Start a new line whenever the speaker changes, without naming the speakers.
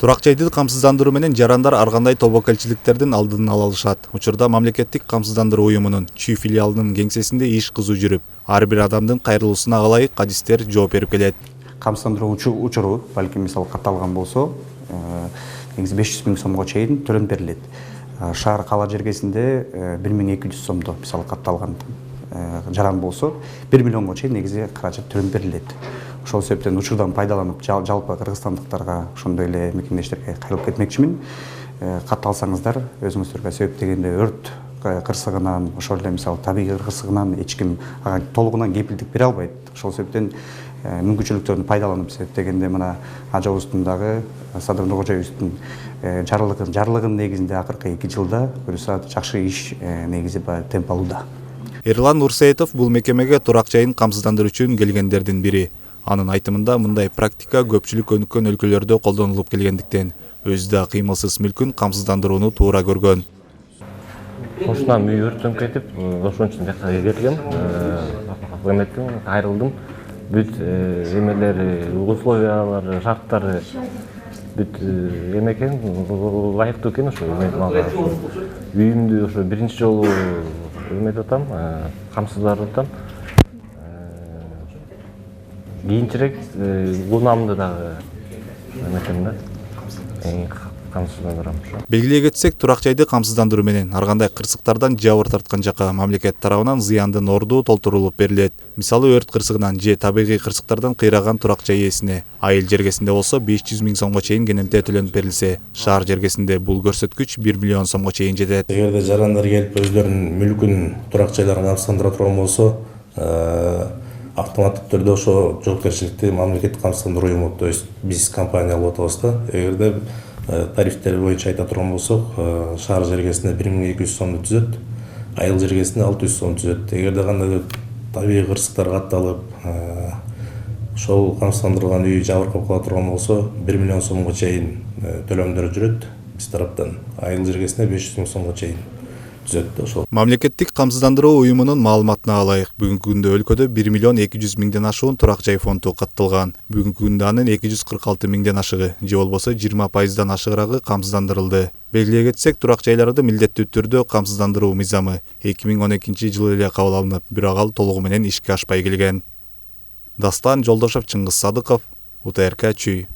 Турак жайды камсыздандыруу менен жарандар ар кандай тобокелчиликтердин алдын ала алышат. Учурда мамлекеттик камсыздандыруу уюмунун Чүй филиалынын кеңсесинде иш кызуу жүрүп, ар бир адамдын кайрылуусуна ылайык адистер жооп берип келет.
Камсыздандыруу учуру балким мисалы катталган болсо, негизи 500 000 сомго чейин төлөнүп берилет. Шаар кала жергесинде 1200 сомдо мисалы катталган жаран болсо 1 миллионго чейин негизи каражат төлөнүп берилет. Ошол себептен учурдан пайдаланып жалпы кыргызстандыктарга ошондой эле мекемедештерге кайрылып кетмекчимин. Катталсаңыздар, өзүңүздөргө себептегенде өрт кырсыгынан, ошол эле мисалы табигый кырсыгынан эч ким ага толугунан кепилдик бере албайт. Ошол себептен мүмкүнчүлүктөрдү пайдаланып себептегенде мына ажабыздын дагы Садыр Нуркожоевдун жарлыгынын негизинде акыркы 2 жылда буюрса жакшы иш негизи темп алууда.
Эрлан Нурсеитов бул мекемеге турак жайын камсыздандыруу үчүн келгендердин бири. Анын айтымында мындай практика көпчүлүк өнүккөн өлкөлөрдө колдонулуп келгендиктен өзү да кыймылсыз мүлкүн камсыздандырууну туура көргөн.
Кошунам үй өрттөнүп кетип, ошон үчүн жакка келгем, эметтим, кайрылдым. Бүт эмелери, условиялары, шарттары бүт экен, ылайыктуу экен ошо мага. Үйүмдү ошо биринчи жолу эметип атам, камсыздандырып атам. Кийинчерээк унамды дагы эметем да. Камсыздандырам ошо.
Белгилей кетсек, турак жайды камсыздандыруу менен ар кандай кырсыктардан жабыр тарткан жакка мамлекет тарабынан зыяндын орду толтурулуп берилет. Мисалы өрт кырсыгынан же табигый кырсыктардан кыйраган турак жай ээсине айыл жергесинде болсо 500 000 сомго чейин кенемте төлөнүп берилсе, шаар жергесинде бул көрсөткүч 1 миллион сомго чейин жетет.
Эгерде жарандар келип өздөрүнүн мүлкүн турак жайларын камсыздандыра турган болсо, автоматтык түрдө ошо жоопкерчиликти мамлекеттик камсыздандыруу уюму, то есть биз компания алып атабыз да. Эгерде тарифтер боюнча айта турган болсок, шаар жергесинде 1200 сомду түзөт, айыл жергесинде 600 сом түзөт. Эгерде кандайдыр табигый кырсыктар катталып, ошол камсыздандырылган үй жабыркап кала турган болсо, 1 миллион сомго чейин төлөмдөр жүрөт биз тараптан. Айыл жергесинде 500 000 сомго чейин түзөт ошол.
Мамлекеттик камсыздандыруу уюмунун маалыматына ылайык, бүгүнкү күндө өлкөдө 1 миллион 200 миңден ашуун турак жай фонду катталган. Бүгүнкү күндө анын 246 миңден ашыгы, же болбосо 20% ашыгырагы камсыздандырылды. Белгилей кетсек, турак жайларды милдеттүү түрдө камсыздандыруу мыйзамы 2012 жылы эле кабыл алынып, бирок ал толугу менен ишке ашпай келген. Дастан Жолдошев, Чыңгыз Садыков, УТРК Чүй.